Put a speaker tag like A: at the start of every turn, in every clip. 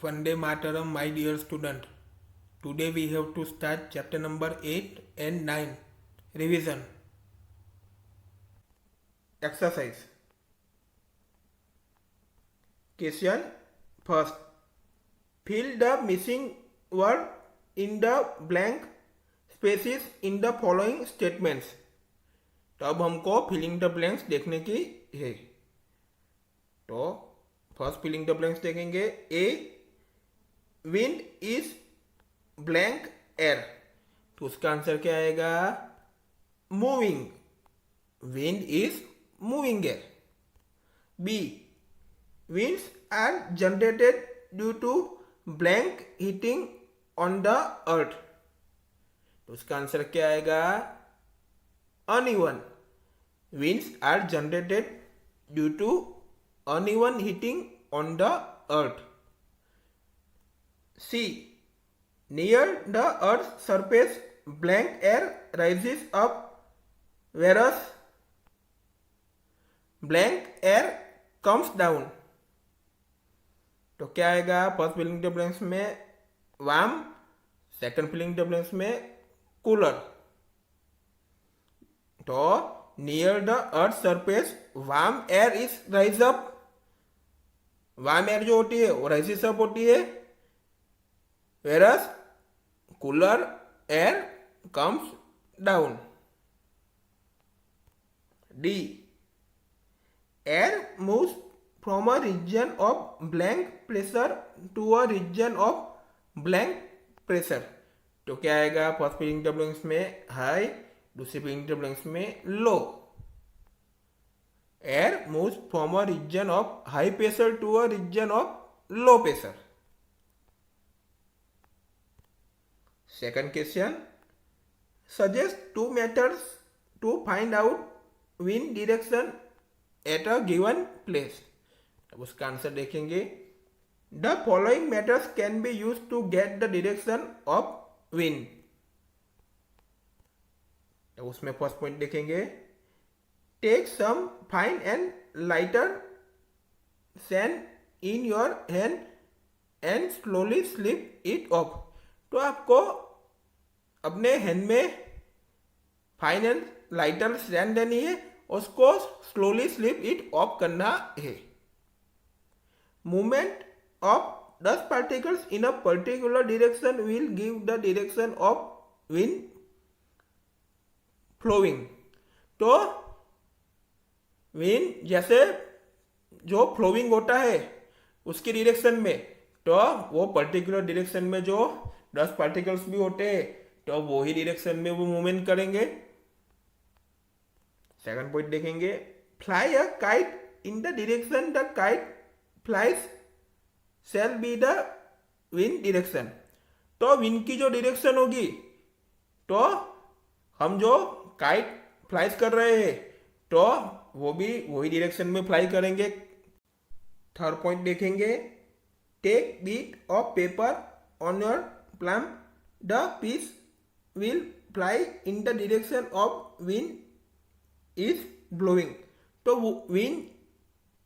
A: Vande Mataram, my dear student. Today we have to start chapter number 8 and 9. Revision. Exercise. Question first. Fill the missing word in the blank spaces in the following statements. तो अब हमको filling the blanks देखने की है. तो first filling the blanks देखेंगे. A wind is blank air. तो उसका आंसर क्या आएगा? Moving. Wind is moving air. B winds are generated due to blank heating on the earth. तो उसका आंसर क्या आएगा? uneven. Winds are generated due to uneven heating on the earth. C. Near the earth's surface, blank air rises up, whereas blank air comes down. तो क्या आएगा? First filling the blanks में warm, second filling the blanks में cooler. तो near the earth surface warm air is rise up. Warm air जो होती है वो राइजेस अप होती है, whereas cooler air comes down. D. Air moves from a region of blank pressure to a region of blank pressure. तो क्या आएगा? First filling the blanks में हाई, दूसरी फिलिंग द ब्लैंक्स में low. Air moves from a region of high pressure to a region of low pressure. Second question. Suggest two methods to find out wind direction at a given place. अब उसका answer देखेंगे. The following methods can be use to get the direction of wind. तो उसमें first point देखेंगे. Take some fine and lighter sand in your hand and slowly slip it of. तो आपको अपने hand में फाइन एंड लाइटर सैंड लेनी है, उसको स्लोली स्लिप इट ऑफ करना है. Movement of dust particles in a particular direction will give the direction of wind flowing. तो wind जैसे जो फ्लोइंग होता है उसकी डायरेक्शन में, तो वो पर्टिकुलर डायरेक्शन में जो डस्ट पार्टिकल्स भी होते हैं तो वो ही डायरेक्शन में वो मूवमेंट करेंगे. सेकंड पॉइंट देखेंगे. Fly a kite in the direction the kite flies shall be the wind direction. तो विंड की जो डायरेक्शन होगी, तो हम जो काइट फ्लाइज कर रहे हैं तो वो भी वही डायरेक्शन में फ्लाई करेंगे. थर्ड पॉइंट देखेंगे. Take bit of paper on your palm. The piece will fly in the direction of wind is blowing. तो विंड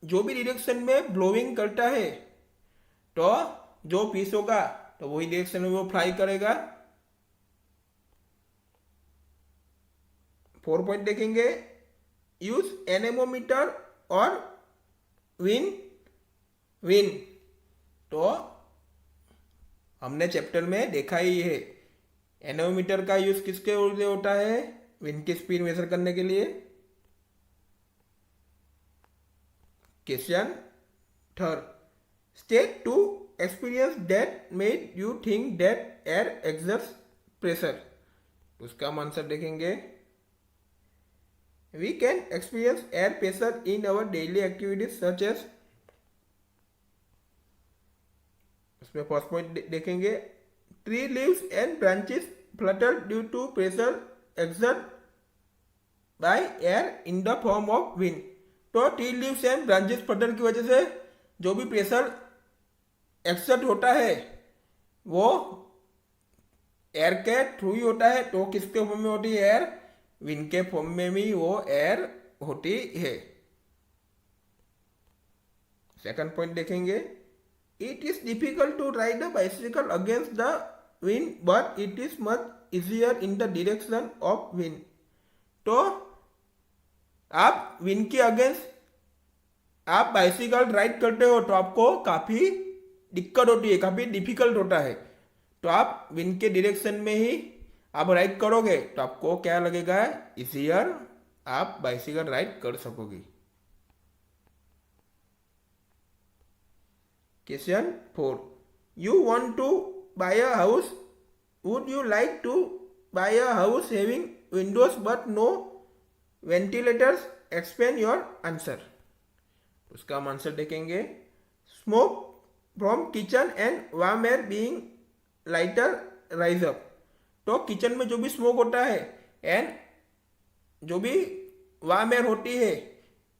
A: जो भी डायरेक्शन में ब्लोइंग करता है तो जो पीस होगा तो वही डायरेक्शन में वो फ्लाई करेगा. फोर पॉइंट देखेंगे. यूज एनेमोमीटर और विंड. तो हमने चैप्टर में देखा ही है एनेमोमीटर का यूज किसके लिए होता है? विंड की स्पीड मेजर करने के लिए. Question third. State two experience that made you think that air exerts pressure. उसका हम आंसर देखेंगे. We can experience air pressure in our daily activities such as. उसमें फर्स्ट पॉइंट देखेंगे. Tree leaves and branches flutter due to pressure exerted by air in the form of wind. तो tree leaves and branches Flutter की वजह से जो भी pressure exert होता है वो एयर के थ्रू ही होता है. तो किसके फॉर्म में होती है? एयर. विंड के फॉर्म में भी वो एयर होती है. सेकंड पॉइंट देखेंगे. It is difficult to ride a bicycle against the wind, but it is much easier in the direction of wind. तो आप विंड के अगेंस्ट आप बाइसिकल राइड करते हो तो आपको काफी दिक्कत होती है, काफी डिफिकल्ट होता है। तो आप विंड के डायरेक्शन में ही आप राइड करोगे तो आपको क्या लगेगा, इजियर आप बाइसिकल राइड कर सकोगे। Question 4, you want to buy a house, would you like to buy a house having windows but no ventilators, explain your answer. उसका हम आंसर देखेंगे। Smoke from kitchen and warm air being lighter rise up. तो kitchen में जो भी smoke होता है and जो भी वार्म एयर होती है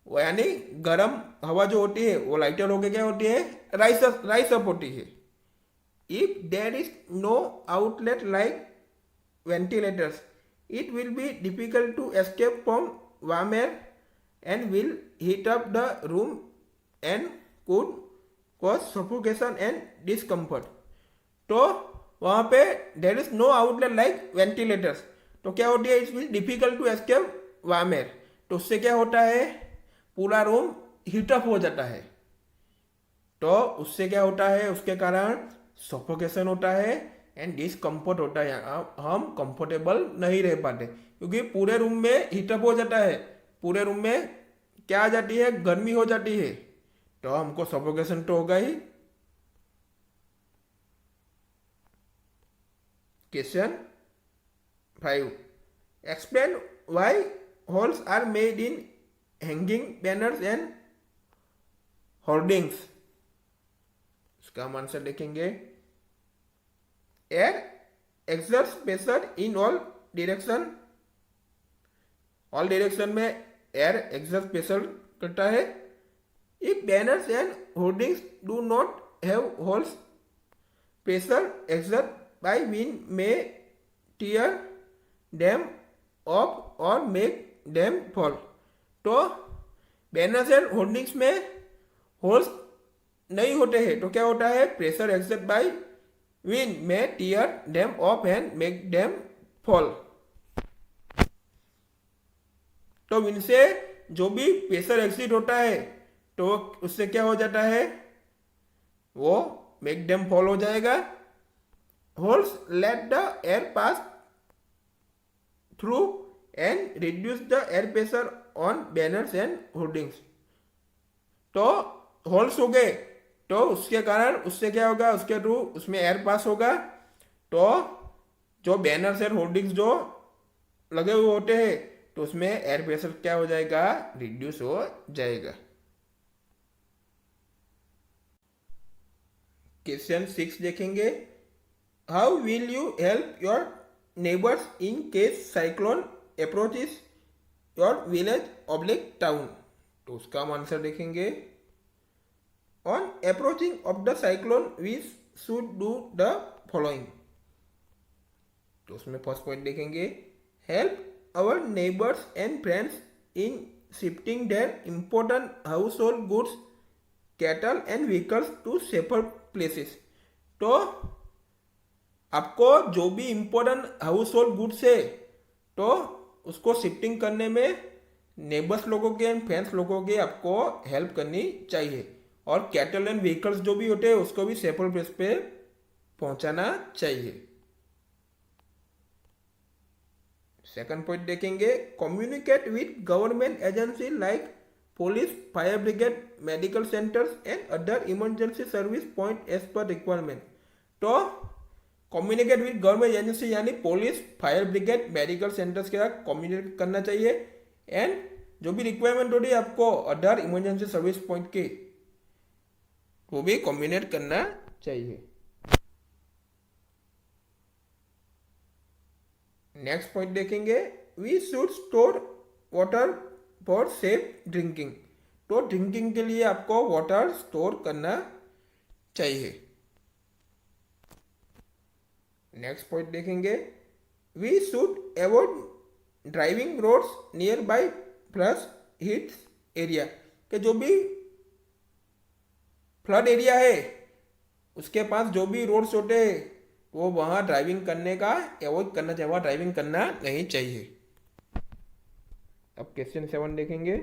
A: वो यानी गर्म हवा जो होती है वो लाइटर होके क्या होती है, राइज अप होती है। If there is no outlet like ventilators, it will be difficult to escape from warm air and will heat up the room and could cause suffocation and discomfort। तो वहाँ पे there is no outlet like ventilators, तो क्या होती है, it will difficult to escape warm air। तो उससे क्या होता है, पूरा रूम हीटअप हो जाता है। तो उससे क्या होता है, उसके कारण सफोकेशन होता है एंड डिस्कम्फर्ट होता है, हम कंफर्टेबल नहीं रह पाते क्योंकि पूरे रूम में हीटअप हो जाता है, पूरे रूम में क्या आ जाती है, गर्मी हो जाती है, तो हमको सफोकेशन तो होगा ही। Question 5, explain why holes are made in hanging banners and hoardings. इसका हम आंसर देखेंगे। Air exerts pressure in all direction, all direction में एयर exerts pressure करता है। If banners and hoardings do not have holes, pressure exerted by wind may tear them off और make them fall। तो banners and hoardings में holes नहीं होते हैं तो क्या होता है, pressure exerted by wind may tear them off and make them fall। तो विंड से जो भी प्रेशर एक्सिट होता है तो उससे क्या हो जाता है, वो मेक देम फॉल हो जाएगा। Holes let the air pass through and reduce the air pressure on banners and hoardings. तो होल्स हो गए तो उसके कारण उससे क्या होगा, उसके थ्रू उसमें एयर पास होगा, तो जो बैनर्स एंड होर्डिंग्स जो लगे हुए होते हैं तो उसमें एयर प्रेशर क्या हो जाएगा, रिड्यूस हो जाएगा। क्वेश्चन 6 देखेंगे। How will you help your neighbours in case cyclone approaches your village oblique town. तो उसका हम आंसर देखेंगे। On approaching of the cyclone, we should do the following। तो उसमें फर्स्ट पॉइंट देखेंगे, help our neighbours and friends in shifting their important household goods, cattle and vehicles to safer places. तो आपको जो भी important household goods है तो उसको शिफ्टिंग करने में नेबर्स लोगों के एंड फ्रेंड्स लोगों के आपको हेल्प करनी चाहिए, और कैटल एंड व्हीकल्स जो भी होते हैं उसको भी सेफर प्लेस पे पहुंचाना चाहिए। सेकंड पॉइंट देखेंगे, communicate with government agency like police, fire brigade, medical centres and other emergency service point as per requirement. तो कम्युनिकेट विथ गवर्नमेंट एजेंसी यानी police, fire brigade, medical centres के साथ communicate करना चाहिए, एंड जो भी requirement होती है आपको अदर इमरजेंसी सर्विस पॉइंट के वो भी कम्युनिकेट करना चाहिए। नेक्स्ट पॉइंट देखेंगे, we should store water for safe drinking. तो ड्रिंकिंग के लिए आपको वाटर स्टोर करना चाहिए। नेक्स्ट पॉइंट देखेंगे, we should avoid driving roads nearby flood hit area. के जो भी फ्लड एरिया है उसके पास जो भी रोड्स होते हैं वो वहाँ ड्राइविंग करने का अवॉइड करना चाहिए, वहाँ ड्राइविंग करना नहीं चाहिए। अब क्वेश्चन 7 देखेंगे।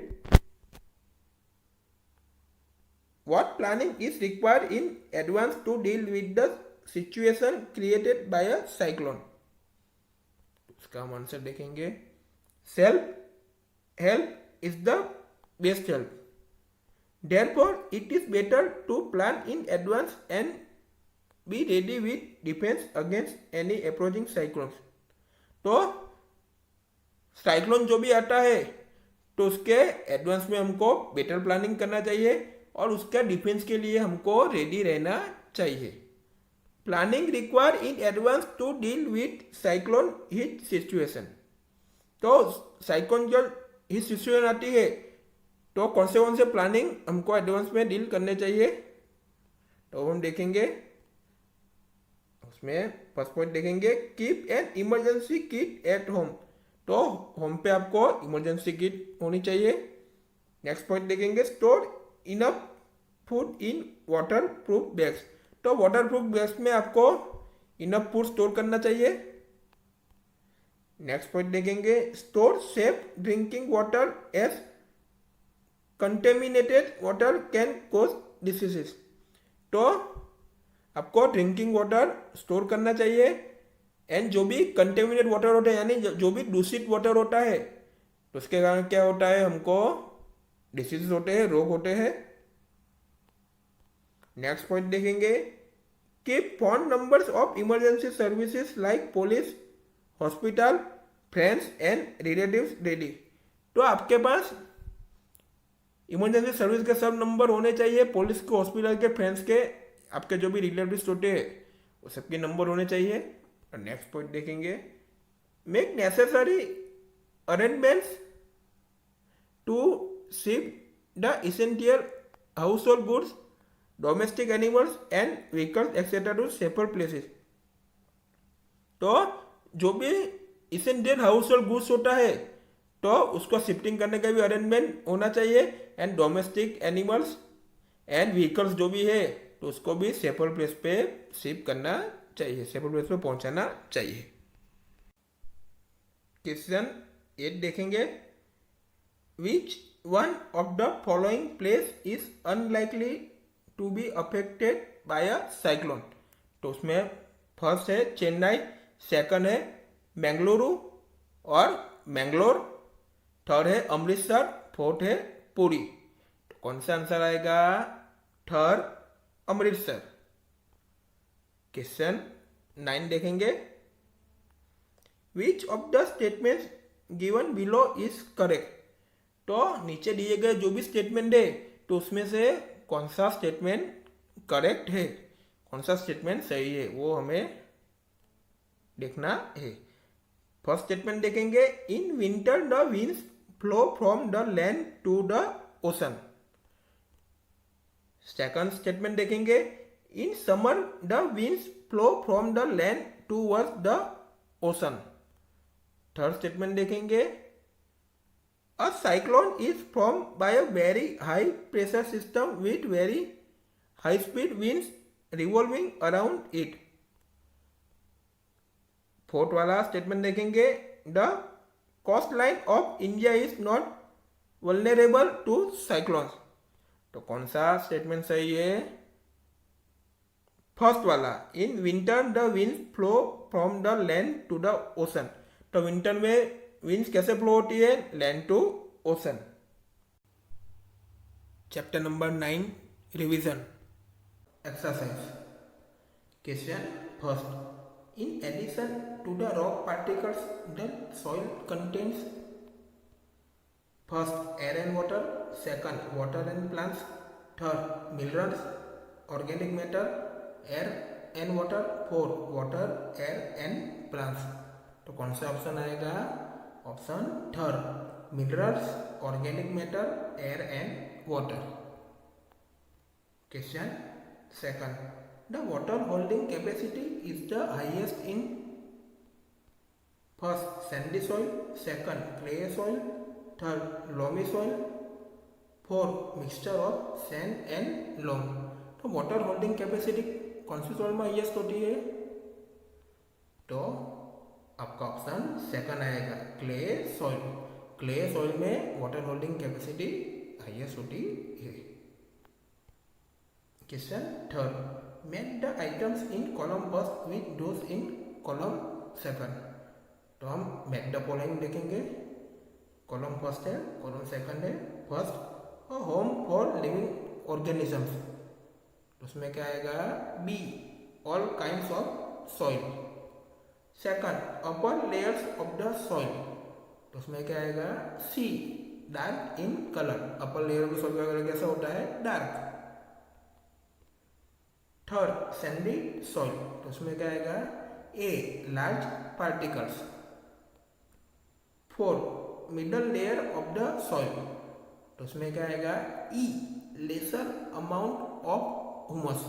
A: What planning is required in advance to deal with the situation created by a cyclone? उसका हम आंसर देखेंगे। Self help is the best help, therefore it is better to plan in advance and be ready with defense against any approaching cyclones। तो cyclone जो भी आता है तो उसके एडवांस में हमको बेटर प्लानिंग करना चाहिए और उसका डिफेंस के लिए हमको रेडी रहना चाहिए। Planning require in advance to deal with cyclone hit situation. तो साइक्लोन जो हिट सिचुएशन आती है तो कौन से प्लानिंग हमको एडवांस में डील करने चाहिए, तो हम देखेंगे। उसमें फर्स्ट पॉइंट देखेंगे, keep an emergency kit at home. तो होम पे आपको इमरजेंसी किट होनी चाहिए। नेक्स्ट पॉइंट देखेंगे, store enough food in waterproof bags. तो वाटर प्रूफ बैग्स में आपको इनफ फूड स्टोर करना चाहिए। नेक्स्ट पॉइंट देखेंगे, store safe drinking water as contaminated water can cause diseases. तो आपको ड्रिंकिंग वाटर स्टोर करना चाहिए एंड जो भी कंटेमिनेट वाटर होता है यानी जो भी दूषित वाटर होता है तो उसके कारण क्या होता है, हमको डिसीज होते हैं, रोग होते हैं। नेक्स्ट पॉइंट देखेंगे, keep phone numbers of emergency services like police, hospital, friends and relatives ready. तो आपके पास इमरजेंसी सर्विस के सब नंबर होने चाहिए, पुलिस के, हॉस्पिटल के, फ्रेंड्स के, आपके जो भी रिलेटिव्स होते हैं वो सबके नंबर होने चाहिए। और नेक्स्ट पॉइंट देखेंगे, make necessary arrangements to ship the essential household goods, domestic animals and vehicles etcetera to safer places. तो जो भी इसेंशियल हाउस होल्ड गुड्स होता है तो उसको शिफ्टिंग करने का भी अरेंजमेंट होना चाहिए and domestic animals and vehicles जो भी है तो उसको भी सेफर प्लेस पे शिफ्ट करना चाहिए, सेफर प्लेस पे पहुंचाना चाहिए। क्वेश्चन 8 देखेंगे, which one of the following place is unlikely to be affected by a cyclone. तो उसमें फर्स्ट है चेन्नई, सेकंड है बेंगलुरु और मैंगलोर, थर्ड है अमृतसर, फोर्थ है पुरी। तो कौन सा आंसर आएगा, थर्ड अमृतसर। क्वेश्चन 9 देखेंगे, which of the statements given below is correct. तो नीचे दिए गए जो भी स्टेटमेंट है तो उसमें से कौन सा स्टेटमेंट करेक्ट है, कौन सा स्टेटमेंट सही है वो हमें देखना है। फर्स्ट स्टेटमेंट देखेंगे, in winter the winds flow from the land to the ocean. Second statement देखेंगे, in summer the winds flow from the land towards the ocean. Third statement देखेंगे, a cyclone is form by a very high pressure system with very high speed winds revolving around it. Fourth वाला statement देखेंगे, the coast line of India is not vulnerable to cyclones. तो कौन सा statement सही है, first वाला, in winter the winds flow from the land to the ocean. तो winter में विंड्स कैसे फ्लो होती है, land to ocean. Chapter number 9 revision exercise. Question first, in addition to the rock particles the soil contains first air and water, second water and plants, third minerals, organic matter, air and water, fourth water, air and plants। तो कौन सा option आएगा, option third, minerals, organic matter, air and water. Question second, the water holding capacity is the highest in first sandy soil, second clay soil, third loamy soil, fourth mixture of sand and loam। तो water holding capacity कौन सी soil में highest होती है? तो आपका option second आएगा, clay soil. Clay soil में water holding capacity highest होती है। Question third, match the items in column first with those in column second. तो हम मैच द फॉलोइंग देखेंगे। कॉलम फर्स्ट है, कॉलम सेकंड है। First, home for living organisms, उसमें क्या आएगा? B, all kinds of soil. Second, upper layers of the soil, तो उसमें क्या आएगा? C, dark in colour. Upper layer of soil का कलर कैसा होता है? डार्क। थर्ड, सैंडी सॉइल, तो उसमें क्या आएगा? A, large particles. Fourth, middle layer of the soil, तो उसमें क्या आएगा? E, lesser amount of humus.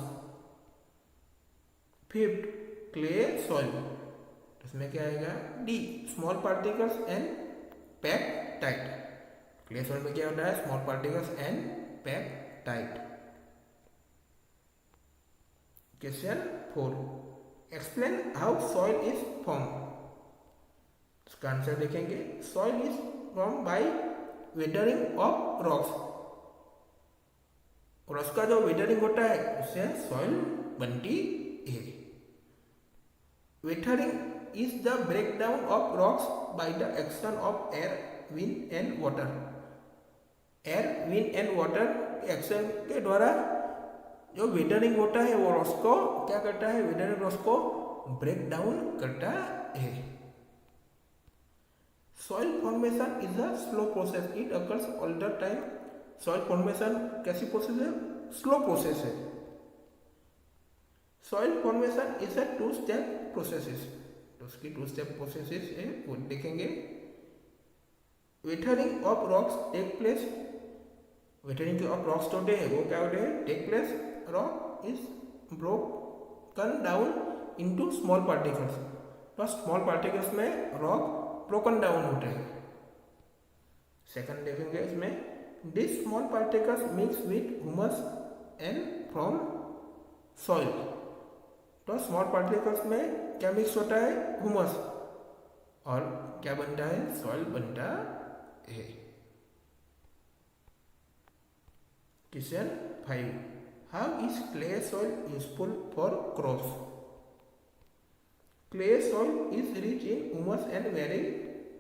A: Fifth, clay soil, तो उसमें क्या आएगा? D, small particles and pack tight. Clay soil में क्या होता है? Small particles and pack tight. Question 4, explain how soil is form. इसका आंसर देखेंगे। Soil is form by weathering of rocks. और उसका जो वेदरिंग होता है उससे सॉइल बनती है। Weathering is the breakdown of rocks by the action of air, wind and water. Air, wind and water के एक्शन के द्वारा जो वेदरिंग होता है वो रॉक्स को क्या करता है? वेदरिंग रॉक्स को ब्रेक डाउन करता है। Soil formation is a slow process, it occurs all the time. Soil formation कैसी प्रोसेस है? स्लो प्रोसेस है। Soil formation is a two step process, तो उसकी टू स्टेप प्रोसेस है वो देखेंगे। Weathering of rocks take place, weathering of rocks होते हैं वो क्या होते हैं? Take place, rock is broken down into small particles, तो स्मॉल पार्टिकल्स में रॉक ब्रोकन डाउन होते हैं। सेकंड देखेंगे इसमें, this small particles mix with humus and from soil, तो स्मॉल पार्टिकल्स में क्या मिक्स होता है? ह्यूमस, और क्या बनता है? सॉइल बनता है। Question 5, how is clay soil useful for crops. Clay soil is rich in humus and very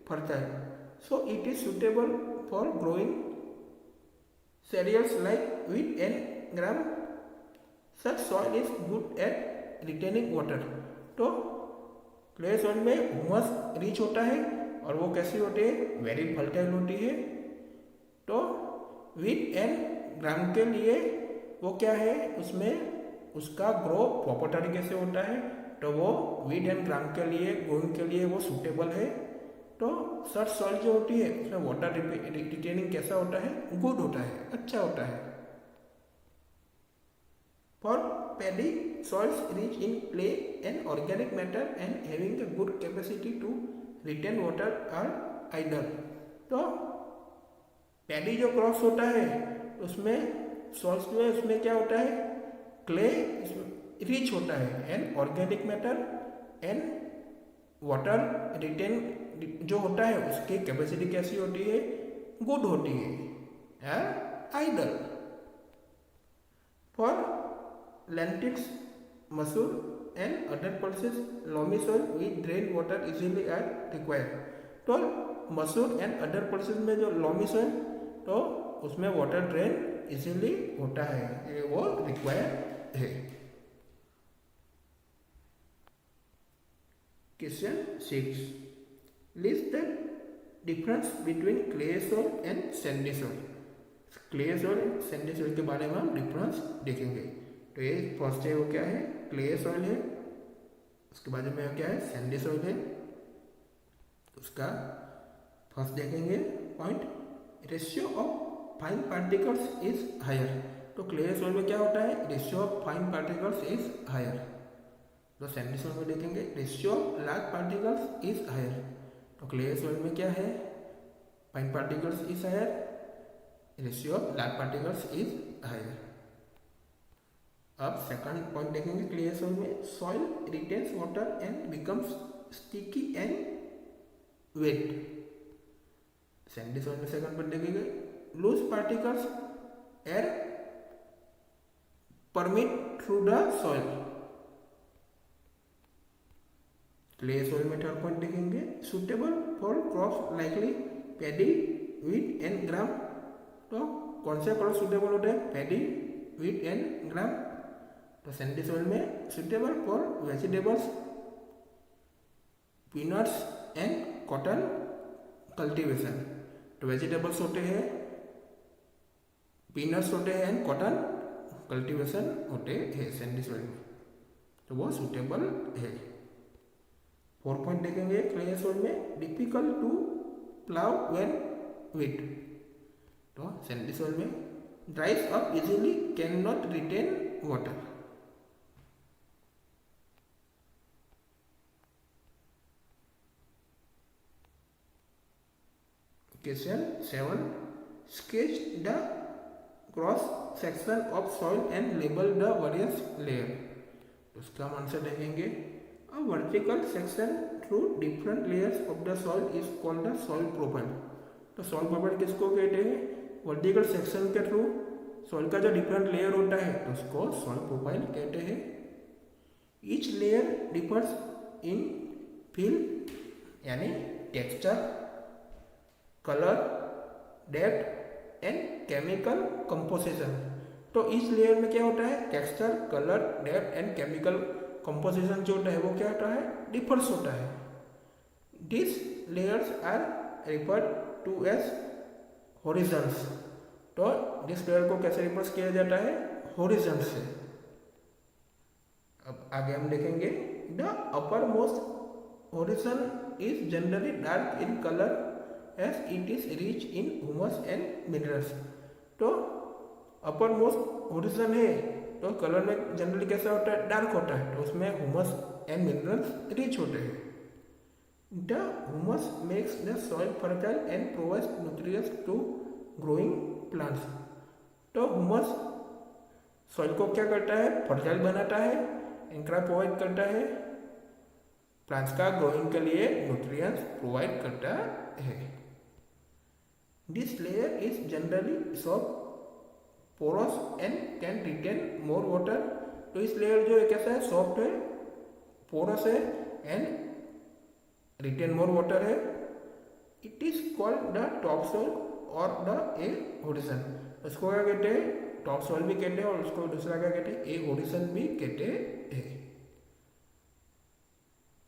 A: fertile, so it is suitable for growing cereals like wheat and gram. Such soil is good at retaining water. तो clay soil में humus rich होता है और वो कैसी होती है? Very fertile होती है। तो व्हीट एंड ग्राम के लिए वो क्या है? उसमें उसका ग्रो प्रॉपर तरीके से होता है, तो वो व्हीट एंड ग्राम के लिए, ग्रोइंग के लिए वो सूटेबल है। तो सच सॉइल जो होती है उसमें वाटर रिटेनिंग कैसा होता है? गुड होता है, अच्छा होता है। For paddy, soils rich in clay and organic matter and having a good capacity to retain water are ideal. तो पैडी जो क्रॉप्स होता है उसमें सॉइल्स जो है उसमें क्या होता है? क्ले रिच होता है and organic matter and water retain जो होता है उसकी कैपेसिटी कैसी होती है? गुड होती है, ideal. For lentils, masoor and other pulses, loamy soil with drain water easily are required. तो मसूर एंड अदर पल्सेस में जो लोमी सॉइल, तो उसमें वाटर ड्रेन इजीली होता है, वो रिक्वायर्ड है। Question 6, list the difference between clay soil and Sandy soil. Clay soil and Sandy soil के बारे में हम डिफरेंस देखेंगे। तो ये फर्स्ट है वो क्या है? क्ले सॉइल है। उसके बाद में क्या है? सैंडी सॉइल है। उसका फर्स्ट देखेंगे point, ratio of fine particles is higher. तो क्ले सॉइल में क्या होता है? Ratio of fine particles is higher. तो सैंडी सॉइल में देखेंगे ratio of large particles is higher. तो क्ले सॉइल में क्या है? Fine particles is higher, ratio of large particles is higher. अब सेकंड पॉइंट देखेंगे क्ले सॉइल में, soil retains water and becomes sticky and wet. Sandy soil में second point देखेंगे, loose particles air permit through the soil. Clay soil में third point देखेंगे, suitable for crops likely paddy wheat and gram. तो कौन से crop suitable होते हैं, paddy wheat and gram. तो सैंडी सॉइल में suitable for vegetables, peanuts and cotton cultivation. तो वेजिटेबल्स होते हैं, पीनट्स होते हैं एंड कॉटन कल्टीवेशन होते हैं सैंडी सॉइल में, तो वो सुटेबल है। 4 पॉइंट देखेंगे क्ले सॉइल में, difficult to plough when wet. तो सैंडी सॉइल में dries up easily, can not retain water. Question 7, sketch the cross section of soil and label the various layer। तो उसका हम आंसर देखेंगे, a vertical section through different layers of the soil is called the soil profile। तो soil profile किसको कहते हैं, vertical section के through soil का जो डिफरेंट लेयर होता है तो उसको सॉइल प्रोफाइल कहते हैं। Each layer differs in feel यानी texture, colour, depth and chemical composition. तो इस लेयर में क्या होता है, texture, colour, depth and chemical composition जो होता है वो क्या होता है, डिफर्स होता है। This layers are referred to as horizons. तो दिस लेयर को कैसे रिफर्स किया जाता है, हॉरिजॉन से। अब आगे हम देखेंगे, the upper most horizon is generally dark in colour as it is rich in humus and minerals। तो अपर मोस्ट हॉरिजॉन है तो कलर में जनरली कैसा होता है, डार्क होता है, तो उसमें हुमस एंड मिनरल्स रिच होते हैं। The humus makes the soil fertile and provides nutrients to growing plants. तो हुमस सॉइल को क्या करता है, फर्टाइल बनाता है, एंकरा प्रोवाइड करता है, प्लांट्स का ग्रोइंग के लिए न्यूट्रिएंट्स प्रोवाइड करता है। This layer is generally soft, porous and can retain more water। तो इस लेयर जो है कैसा है, सॉफ्ट है, पोरस है एंड रिटेन मोर वाटर है। It is called the top soil और द ए हॉरिजॉन। उसको क्या कहते हैं, टॉप सॉइल भी कहते हैं और उसको दूसरा क्या कहते हैं, ए हॉरिजॉन भी कहते हैं।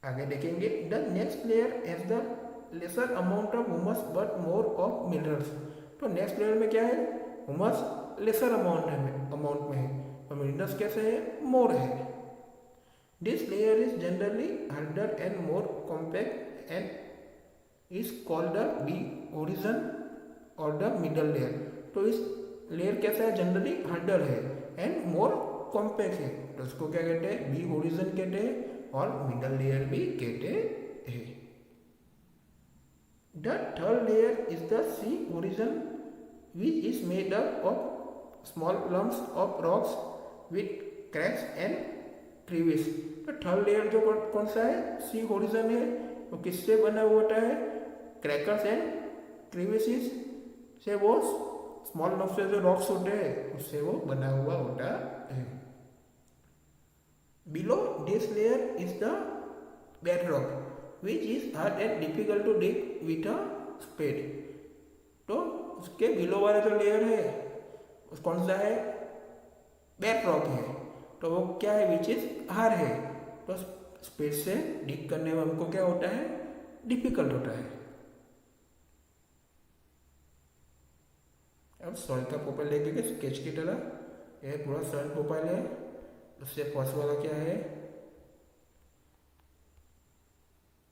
A: आगे देखेंगे, the next layer has the lesser amount of humus but more of minerals. तो नेक्स्ट लेयर में क्या है, हुमस लेसर अमाउंट में है और मिनरल्स कैसे है, मोर है। This layer is generally harder and more compact and is called the B horizon और द मिडल लेयर। तो इस लेयर कैसा है, जनरली हार्डर है एंड मोर कॉम्पैक्ट है, तो उसको क्या कहते हैं, बी हॉरिजॉन कहते हैं और मिडल लेयर भी कहते हैं। The third layer is the sea horizon, which is made up of small lumps of rocks with cracks and crevices। तो थर्ड लेयर जो कौन सा है, सी होरिजन है, वो किससे बना हुआ होता है, क्रैकर्स एंड क्रीविसेस से, वो स्मॉल लम्प से जो रॉक्स होते हैं उससे वो बना हुआ होता है। Below this layer is the bedrock which is hard and difficult to dig with a spade। तो उसके बिलो वाला जो लेयर है उस कौन सा है, बेड रॉक है, तो वो क्या है, विच इज हार्ड है, तो स्पेड से डिग करने में हमको क्या होता है, डिफिकल्ट होता है। अब सॉइल का प्रोफाइल देखेंगे स्केच की तरह, यह पूरा सॉइल प्रोफाइल है। उससे फर्स्ट वाला क्या है,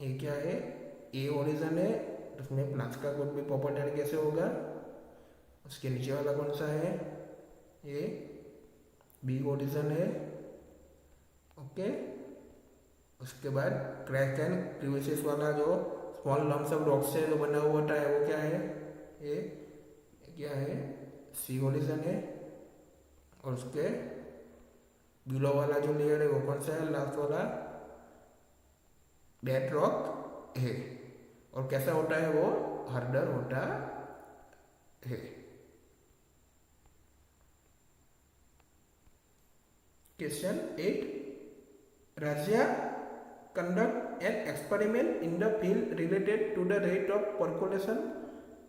A: ये क्या है, ए ओरिजन है, उसमें प्लांट्स का कोई भी प्रोपर्टी कैसे होगा। उसके नीचे वाला कौन सा है, ये बी ओरिजन है, ओके। उसके बाद क्रैक एंड क्रीविसेस वाला जो स्मॉल लम्प्स ऑफ रॉक से जो बना हुआ होता है वो क्या है, ये क्या है, सी ओरिजन है। और उसके बिलो वाला जो लेयर है वो कौन सा है, लास्ट वाला बेड रॉक है। और कैसा होता है वो, हार्डर होता है। Question 8, Rajiya conduct an experiment in the field related to the rate of percolation.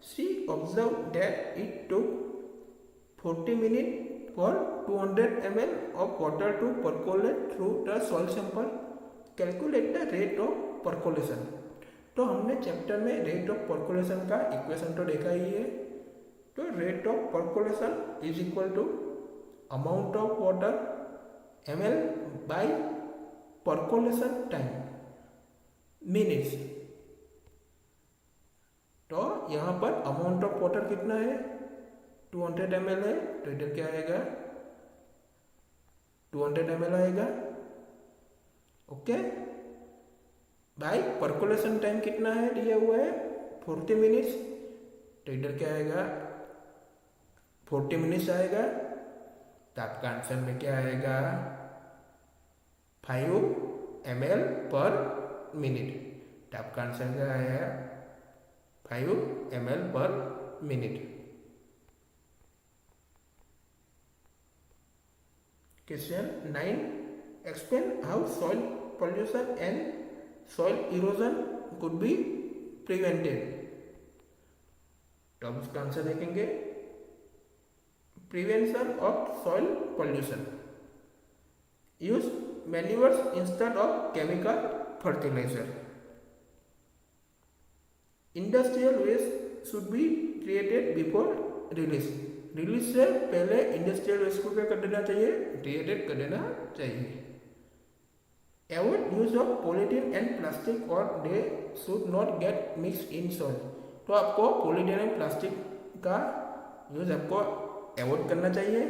A: She observed that it took 40 minutes for 200 ml of water to percolate through the soil sample. Calculate the rate of percolation. तो हमने chapter में rate of percolation का equation तो देखा ही है। तो rate of percolation is equal to amount of water ml by percolation time minutes. तो यहाँ पर अमाउंट ऑफ वाटर कितना है, 200 ml है, तो इधर क्या आएगा, 200 ml आएगा। ओके, बाय परकोलेशन टाइम कितना है दिया हुआ है, 40 मिनट्स, तो इधर क्या आएगा, 40 मिनट्स आएगा। तो आपका आंसर में क्या आएगा, 5 ml पर मिनट। तो आपका आंसर क्या आया, 5 ml per minute. Question 9, explain how soil pollution and soil erosion could be prevented. तो अब उसका आंसर देखेंगे, prevention of soil pollution, use manures instead of chemical fertiliser, industrial waste should be created before release. Release से पहले industrial waste को क्या कर देना चाहिए, क्रिएटेड कर देना चाहिए। Avoid use of polythene and plastic और they should not get mix in soil. तो आपको पॉलीथीन एंड प्लास्टिक का यूज आपको एवॉइड करना चाहिए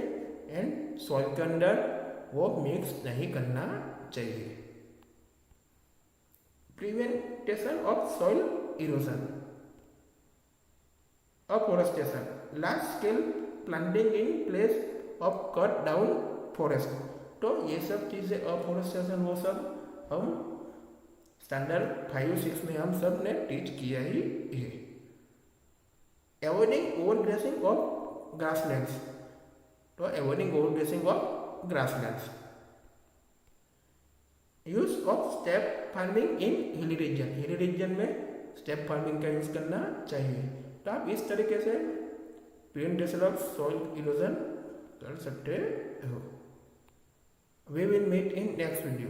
A: एंड सॉइल के अंदर वो मिक्स नहीं करना चाहिए। Prevention of soil erosion, afforestation, large scale planting in place of cut down forest. तो ये सब चीज़ें अफॉरेस्टेशन वो सब हम स्टैंडर्ड 5-6 में हम सब ने टीच किया ही है। Avoiding over grazing of grasslands, तो avoiding over grazing of grasslands, use of step farming in hilly region, hilly region में स्टेप फार्मिंग का यूज करना चाहिए। तो आप इस तरीके से प्रिवेंटेशन ऑफ सॉइल इरोजन कर सकते हो। We will meet in next video.